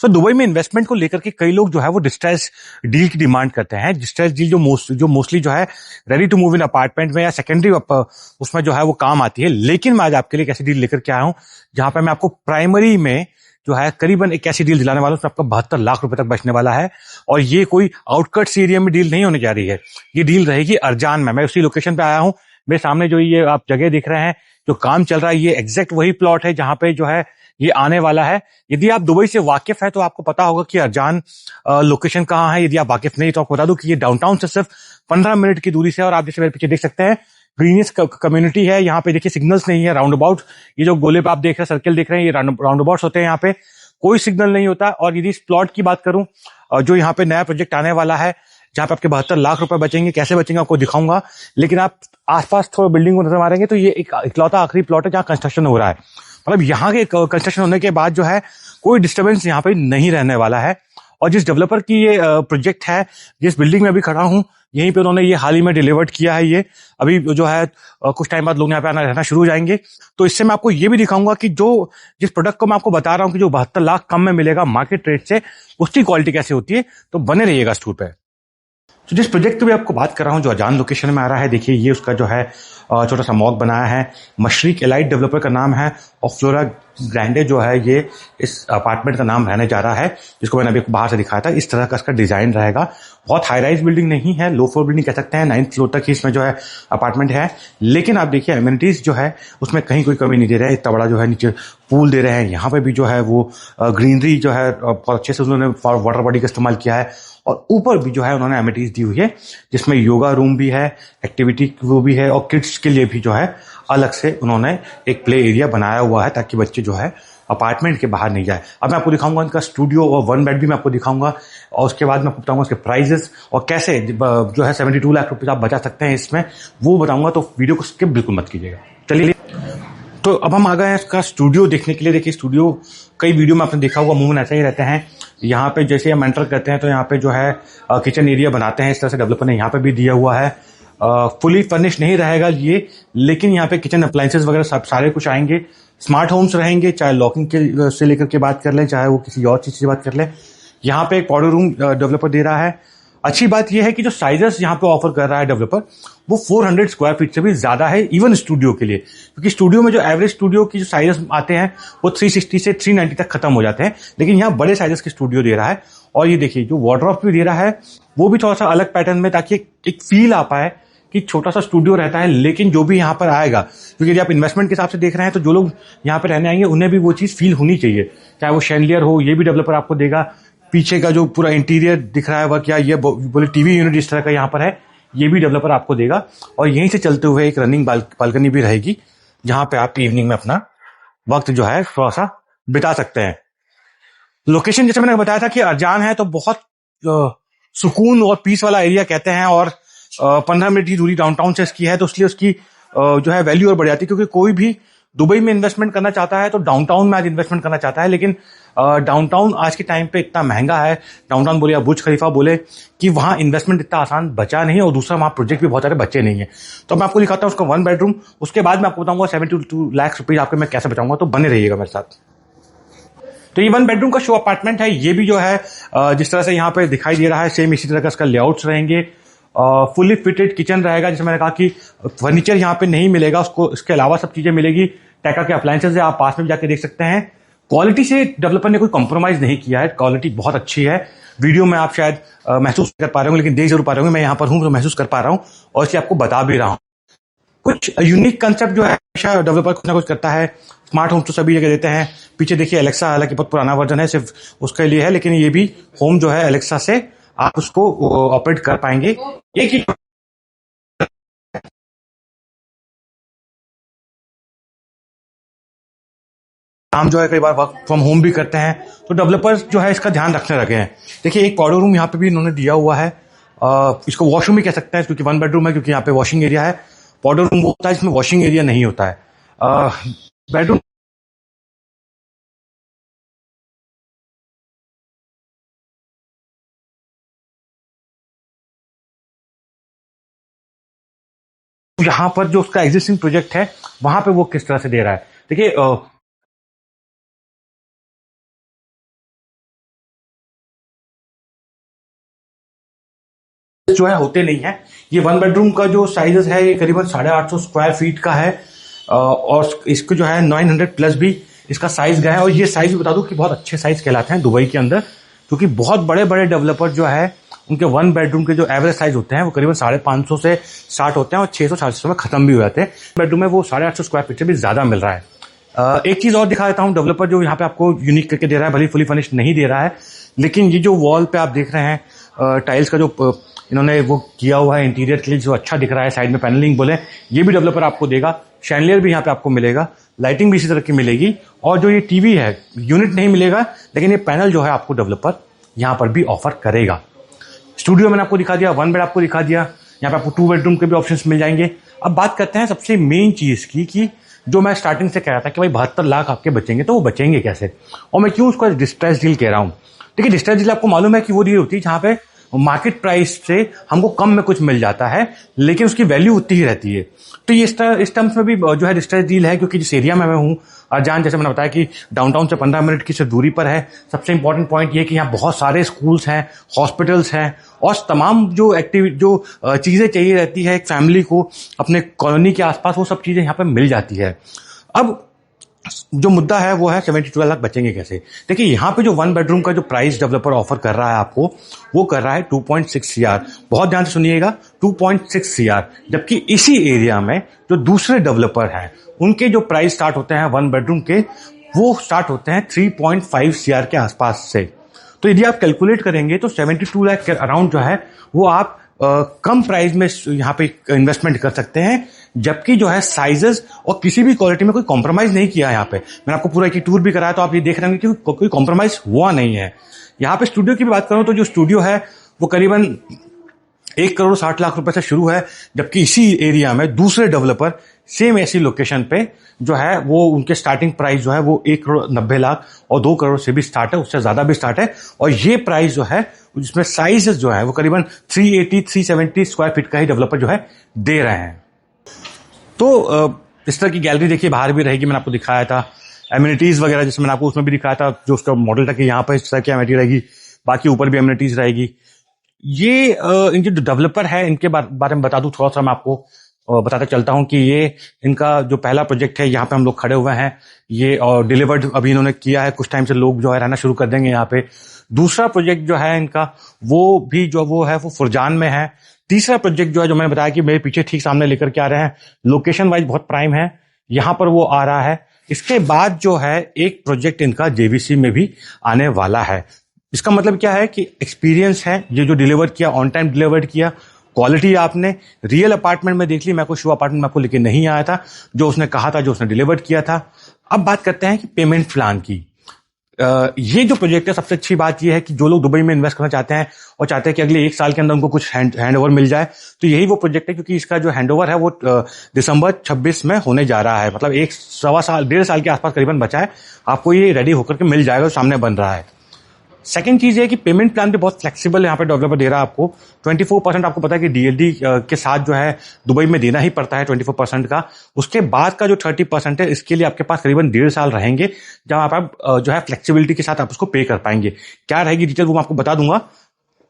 So Dubai में investment को लेकर के कई लोग जो है वो डिस्ट्रेस डील की डिमांड करते हैं। डिस्ट्रेस डील जो मोस्टली जो है ready to move in apartment में या सेकेंडरी उसमें जो है वो काम आती है। लेकिन मैं आज आपके लिए एक ऐसी डील लेकर के आया हूं जहां पर मैं आपको प्राइमरी में जो है करीबन एक ऐसी डील दिलाने वाला हूं, आपका 72 लाख रुपए तक बचने वाला है। और ये कोई आउटकट्स एरिया में डील नहीं होने जा रही है, ये डील रहेगी अरजान में। मैं उसी लोकेशन पे आया हूं। मेरे सामने जो ये आप जगह दिख रहे हैं, जो काम चल रहा है, ये एग्जैक्ट वही प्लॉट है जहां पे जो है ये आने वाला है। यदि आप दुबई से वाकिफ है तो आपको पता होगा कि अरजान लोकेशन कहाँ है। यदि आप वाकिफ नहीं तो आपको बता दूं कि ये डाउनटाउन से सिर्फ 15 मिनट की दूरी से, और आप जैसे मेरे पीछे देख सकते हैं ग्रीनिश कम्युनिटी है। यहाँ पे देखिए सिग्नल्स नहीं है, राउंड अबाउट ये जो गोले पे आप देख रहे हैं, सर्किल देख रहे हैं, ये राउंड अबाउट्स होते हैं। यहाँ पे कोई सिग्नल नहीं होता। और यदि इस प्लॉट की बात करूं, जो यहाँ पे नया प्रोजेक्ट आने वाला है जहां पे आपके 72 लाख रुपए बचेंगे, कैसे बचेंगे आपको दिखाऊंगा। लेकिन आप आसपास थोड़ा बिल्डिंग को नजर मारेंगे तो ये एक इकलौता आखिरी प्लॉट है जहां कंस्ट्रक्शन हो रहा है। मतलब यहाँ के कंस्ट्रक्शन होने के बाद जो है कोई डिस्टर्बेंस यहाँ पे नहीं रहने वाला है। और जिस डेवलपर की ये प्रोजेक्ट है, जिस बिल्डिंग में अभी खड़ा हूं, यहीं पे उन्होंने ये हाल ही में डिलीवर्ड किया है। ये अभी जो है कुछ टाइम बाद लोग यहाँ पे आना रहना शुरू हो जाएंगे। तो इससे मैं आपको ये भी दिखाऊंगा कि जिस प्रोडक्ट को मैं आपको बता रहा हूँ कि जो 72 लाख कम में मिलेगा मार्केट रेट से, उसकी क्वालिटी कैसे होती है। तो बने रहिएगा स्टूर पे। तो जिस प्रोजेक्ट की भी आपको बात कर रहा हूँ जो अजान लोकेशन में आ रहा है, देखिए ये उसका जो है छोटा सा मॉक बनाया है। मशरिक एलाइट डेवलपर का नाम है और फ्लोरा ग्रैंडे जो है ये इस अपार्टमेंट का नाम रहने जा रहा है, जिसको मैंने अभी बाहर से दिखाया था। इस तरह का इसका डिजाइन रहेगा। बहुत हाई राइज बिल्डिंग नहीं है, लो फ्लोर बिल्डिंग कह सकते हैं। 9th फ्लोर तक ही इसमें जो है अपार्टमेंट है। लेकिन आप देखिए एमिनिटीज जो है उसमें कहीं कोई कमी नहीं दे रहे हैं। इतना बड़ा जो है नीचे पूल दे रहे हैं। यहाँ पे भी जो है वो ग्रीनरी जो है बहुत अच्छे से उन्होंने वाटर बॉडी का इस्तेमाल किया है। और ऊपर भी जो है उन्होंने एमिनिटीज दी हुई है, जिसमें योगा रूम भी है, एक्टिविटी वो भी है, और किड्स के लिए भी जो है अलग से उन्होंने एक प्ले एरिया बनाया हुआ है ताकि बच्चे जो है अपार्टमेंट के बाहर नहीं जाए। अब मैं आपको दिखाऊंगा इनका स्टूडियो और 1 बेड भी मैं आपको दिखाऊंगा। और उसके बाद मैं आपको बताऊंगा उसके प्राइजेस और कैसे जो है 72 लाख रुपए आप बचा सकते हैं इसमें, वो बताऊंगा। तो वीडियो को स्किप बिल्कुल मत कीजिएगा। चलिए, तो अब हम आ गए हैं इसका स्टूडियो देखने के लिए। देखिए स्टूडियो कई वीडियो में आपने देखा होगा, मूवमेंट ऐसे ही रहते हैं। यहाँ पे जैसे हम एंटर करते हैं तो यहाँ पे जो है किचन एरिया बनाते हैं। इस तरह से डेवलपर ने यहाँ पे भी दिया हुआ है। फुली फर्निश नहीं रहेगा ये, लेकिन यहाँ पे किचन अप्लायंसेस वगैरह सब सारे कुछ आएंगे। स्मार्ट होम्स रहेंगे, चाहे लॉकिंग के से लेकर के बात कर लें, चाहे वो किसी और चीज से बात कर लें। यहाँ पे एक पाउडर रूम डेवलपर दे रहा है। अच्छी बात यह है कि जो साइजेस यहाँ पे ऑफर कर रहा है डेवलपर, वो 400 स्क्वायर फीट से भी ज्यादा है इवन स्टूडियो के लिए। क्योंकि स्टूडियो में जो एवरेज स्टूडियो की जो साइजेस आते हैं वो 360 से 390 तक खत्म हो जाते हैं, लेकिन यहाँ बड़े साइजेस के स्टूडियो दे रहा है। और ये देखिए जो वार्डरोब भी दे रहा है वो भी थोड़ा सा अलग पैटर्न में, ताकि एक फील आ पाए कि छोटा सा स्टूडियो रहता है। लेकिन जो भी यहाँ पर आएगा, क्योंकि यदि आप इन्वेस्टमेंट के हिसाब से देख रहे हैं तो जो लोग यहाँ पर रहने आएंगे उन्हें भी वो चीज फील होनी चाहिए। चाहे वो शैंडलियर हो, ये भी डेवलपर आपको देगा। पीछे का जो पूरा इंटीरियर दिख रहा है वह क्या, ये बोले टीवी यूनिट इस तरह का यहाँ पर है, ये भी डेवलपर आपको देगा। और यहीं से चलते हुए एक रनिंग बालकनी भी रहेगी, जहां पे आप इवनिंग में अपना वक्त जो है थोड़ा सा बिता सकते हैं। लोकेशन जैसे मैंने बताया था कि अरजान है, तो बहुत सुकून और पीस वाला एरिया कहते हैं। और 15 मिनट की दूरी डाउनटाउन से इसकी है, तो इसलिए उसकी जो है वैल्यू और बढ़ जाती है। क्योंकि कोई भी दुबई में इन्वेस्टमेंट करना चाहता है तो डाउनटाउन में आज इन्वेस्टमेंट करना चाहता है। लेकिन डाउनटाउन आज के टाइम पे इतना महंगा है, डाउनटाउन बोले या बुर्ज खलीफा बोले, कि वहां इन्वेस्टमेंट इतना आसान बचा नहीं है। और दूसरा वहां प्रोजेक्ट भी बहुत सारे बचे नहीं है। तो मैं आपको दिखाता हूँ उसका 1 बेडरूम। उसके बाद मैं आपको बताऊंगा 72 लाख रुपीज आपके मैं कैसे बचाऊंगा। तो बने रहिएगा मेरे साथ। तो ये 1 बेडरूम का शो अपार्टमेंट है। ये भी जो है जिस तरह से यहाँ पे दिखाई दे रहा है, सेम इसी तरह का इसका लेआउट्स रहेंगे। फुली फिटेड किचन रहेगा। जैसे मैंने कहा कि फर्नीचर यहाँ पे नहीं मिलेगा, उसको इसके अलावा सब चीजें मिलेगी। टेका के अप्लायंसेज है, आप पास में भी जाके देख सकते हैं। क्वालिटी से डेवलपर ने कोई कॉम्प्रोमाइज नहीं किया है, क्वालिटी बहुत अच्छी है। वीडियो में आप शायद महसूस कर पा रहे होंगे, लेकिन देख जरूर पा रहे होंगे। मैं यहाँ पर हूँ तो महसूस कर पा रहा हूँ और इसे आपको बता भी रहा हूँ। कुछ यूनिक कंसेप्ट जो है हमेशा डेवलपर कुछ ना कुछ करता है। स्मार्ट होम तो सभी जगह देते हैं। पीछे देखिए एलेक्सा, हालांकि बहुत पुराना वर्जन है, सिर्फ उसके लिए है, लेकिन ये भी होम जो है एलेक्सा से आप उसको ऑपरेट कर पाएंगे। एक ही काम जो है कई बार वर्क फ्रॉम होम भी करते हैं, तो डेवलपर्स जो है इसका ध्यान रखने लगे हैं। देखिए एक पाउडर रूम यहाँ पे भी इन्होंने दिया हुआ है। इसको वॉशरूम भी कह सकते हैं, क्योंकि 1 बेडरूम है, क्योंकि यहाँ पे वॉशिंग एरिया है। पाउडर रूम वो होता है जिसमें वॉशिंग एरिया नहीं होता है। बेडरूम यहाँ पर जो उसका एग्जिस्टिंग प्रोजेक्ट है वहां पे वो किस तरह से दे रहा है। देखिए जो है होते नहीं है। ये 1 बेडरूम का जो साइजेस है ये करीबन 850 स्क्वायर फीट का है, और इसको जो है 900 प्लस भी इसका साइज गया है। और ये साइज भी बता दूं कि बहुत अच्छे साइज कहलाते हैं दुबई के अंदर, क्योंकि बहुत बड़े बड़े डेवलपर जो है उनके 1 बेडरूम के जो एवरेज साइज होते हैं वो करीबन 550 से स्टार्ट होते हैं और 600-700 में खत्म भी हो जाते हैं। बेडरूम में वो 850 स्क्वायर फीट से भी ज्यादा मिल रहा है। एक चीज और दिखा देता हूँ, डेवलपर जो यहाँ पे आपको यूनिक करके दे रहा है, भले फुली फर्निश्ड नहीं दे रहा है, लेकिन ये जो वॉल पे आप देख रहे हैं टाइल्स का जो इन्होंने वो किया हुआ है इंटीरियर के लिए, जो अच्छा दिख रहा है, साइड में पैनलिंग बोले, ये भी डेवलपर आपको देगा। शैंडलियर भी यहाँ पे आपको मिलेगा, लाइटिंग भी इसी तरह की मिलेगी, और जो ये टीवी है यूनिट नहीं मिलेगा, लेकिन ये पैनल जो है आपको डेवलपर यहाँ पर भी ऑफर करेगा। स्टूडियो मैंने आपको दिखा दिया, 1 बेड आपको दिखा दिया, यहाँ पे आपको 2 बेडरूम के भी ऑप्शंस मिल जाएंगे। अब बात करते हैं सबसे मेन चीज की, कि जो मैं स्टार्टिंग से कह रहा था कि भाई 72 लाख आपके बचेंगे, तो वो बचेंगे कैसे, और मैं क्यों उसको डिस्ट्रेस डील कह रहा हूँ। देखिए, डिस्ट्रेस डील आपको मालूम है कि वो डील होती है जहां पे मार्केट प्राइस से हमको कम में कुछ मिल जाता है, लेकिन उसकी वैल्यू उतनी ही रहती है। तो ये इस टर्म्स में भी जो है डिस्ट्रेस डील है, क्योंकि जिस एरिया में मैं हूँ, अरजान, जैसे मैंने बताया कि डाउनटाउन से 15 मिनट की सिर्फ दूरी पर है। सबसे इंपॉर्टेंट पॉइंट ये कि यहाँ बहुत सारे स्कूल्स हैं, हॉस्पिटल्स हैं, और तमाम जो चीजें चाहिए रहती है एक फैमिली को अपने कॉलोनी के आसपास, वो सब चीजें यहाँ पे मिल जाती है। अब जो मुद्दा है वो है 72 लाख बचेंगे कैसे। देखिए, यहाँ पे जो 1 बेडरूम का जो प्राइस डेवलपर ऑफर कर रहा है आपको, वो कर रहा है 2.6 CR। बहुत ध्यान से सुनिएगा, 2.6 CR। जबकि इसी एरिया में जो दूसरे डेवलपर हैं उनके जो प्राइस स्टार्ट होते हैं 1 बेडरूम के, वो स्टार्ट होते हैं 3.5 CR के आसपास से। तो यदि आप कैलकुलेट करेंगे तो 72 लाख के अराउंड जो है वो आप कम प्राइस में यहाँ पे इन्वेस्टमेंट कर सकते हैं। जबकि जो है साइजेस और किसी भी क्वालिटी में कोई कॉम्प्रोमाइज नहीं किया है। यहाँ पे मैंने आपको पूरा एक टूर भी कराया, तो आप ये देख रहे होंगे कि कोई कॉम्प्रोमाइज हुआ नहीं है। यहाँ पे स्टूडियो की भी बात करूं तो जो स्टूडियो है वो करीबन 1 करोड़ 60 लाख रुपए से शुरू है, जबकि इसी एरिया में दूसरे डेवलपर सेम ऐसी लोकेशन पे जो है वो उनके स्टार्टिंग प्राइस जो है वो 1 करोड़ 90 लाख और 2 करोड़ से भी स्टार्ट है, उससे ज्यादा भी स्टार्ट है। और ये प्राइस जो है जिसमें साइजेस जो है वो करीबन 380-370 स्क्वायर फीट का ही डेवलपर जो है दे रहे हैं। तो इस तरह की गैलरी देखिए बाहर भी रहेगी, मैंने आपको दिखाया था। एमिनिटीज वगैरह जैसे मैंने आपको उसमें भी दिखाया था, जो उसका मॉडल था कि यहाँ पर इस तरह की एमिनिटी रहेगी, बाकी ऊपर भी एमिनिटीज रहेगी। ये इनके जो डेवलपर है इनके बारे में बता दूं थोड़ा सा, मैं आपको बताता चलता हूं कि ये इनका जो पहला प्रोजेक्ट है, यहाँ पे हम लोग खड़े हुए हैं, ये और डिलीवर्ड अभी इन्होंने किया है। कुछ टाइम से लोग जो है रहना शुरू कर देंगे यहाँ पे। दूसरा प्रोजेक्ट जो है इनका वो भी जो वो है वो फुरजान में है। तीसरा प्रोजेक्ट जो है, जो मैंने बताया कि मेरे पीछे ठीक सामने लेकर के आ रहे हैं, लोकेशन वाइज बहुत प्राइम है, यहाँ पर वो आ रहा है। इसके बाद जो है एक प्रोजेक्ट इनका जेवीसी में भी आने वाला है। इसका मतलब क्या है कि एक्सपीरियंस है, ये जो डिलीवर किया ऑन टाइम डिलीवर्ड किया, क्वालिटी आपने रियल अपार्टमेंट में देख ली। मैं कोई शो अपार्टमेंट में आपको लेके नहीं आया था, जो उसने कहा था, जो उसने डिलीवर्ड किया था। अब बात करते हैं कि पेमेंट प्लान की। ये जो प्रोजेक्ट है, सबसे अच्छी बात ये है कि जो लोग दुबई में इन्वेस्ट करना चाहते हैं और चाहते हैं कि अगले 1 साल के अंदर उनको कुछ हैंड ओवर मिल जाए, तो यही वो प्रोजेक्ट है, क्योंकि इसका जो हैंड ओवर है वो दिसंबर 26 में होने जा रहा है। मतलब 1.25 साल के आसपास करीबन बचा है, आपको ये रेडी होकर के मिल जाएगा, सामने बन रहा है। सेकंड चीज है कि पेमेंट प्लान भी बहुत फ्लेक्सिबल यहाँ पे डेवलपर दे रहा है आपको। 24% आपको पता है कि डीएलडी के साथ जो है दुबई में देना ही पड़ता है 24% का। उसके बाद का जो 30% है, इसके लिए आपके पास करीबन 1.5 साल रहेंगे, जहां आप जो है फ्लेक्सिबिलिटी के साथ आप उसको पे कर पाएंगे। क्या रहेगी डिटेल वो मैं आपको बता दूंगा।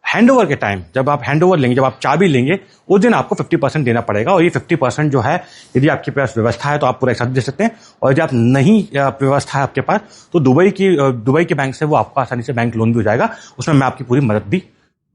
हैंडओवर के टाइम जब आप हैंडओवर लेंगे, जब आप चाबी लेंगे, उस दिन आपको 50% देना पड़ेगा। और ये 50% जो है, यदि आपके पास व्यवस्था है तो आप पूरा एक साथ दे सकते हैं, और यदि आप नहीं व्यवस्था है आपके पास, तो दुबई के बैंक से वो आपको आसानी से बैंक लोन भी हो जाएगा। उसमें मैं आपकी पूरी मदद भी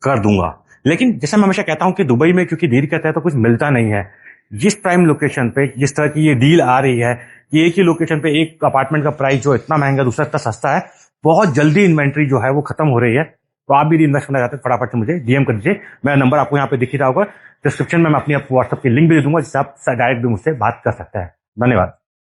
कर दूंगा। लेकिन जैसे मैं हमेशा कहता हूं कि दुबई में क्योंकि देरी करता है तो कुछ मिलता नहीं है। जिस प्राइम लोकेशन पे जिस तरह की ये डील आ रही है कि एक ही लोकेशन पे एक अपार्टमेंट का प्राइस जो इतना महंगा, दूसरा इतना सस्ता है, बहुत जल्दी इन्वेंट्री जो है वो खत्म हो रही है। तो आप भी इन्वेस्ट करना चाहते हैं, फटाफट से मुझे डीएम कर दीजिए। मेरा नंबर आपको यहाँ पे दिख ही रहा होगा, डिस्क्रिप्शन में मैं अपनी व्हाट्सएप की लिंक भी दे दूंगा, जिससे आप डायरेक्ट भी मुझसे बात कर सकते हैं। धन्यवाद।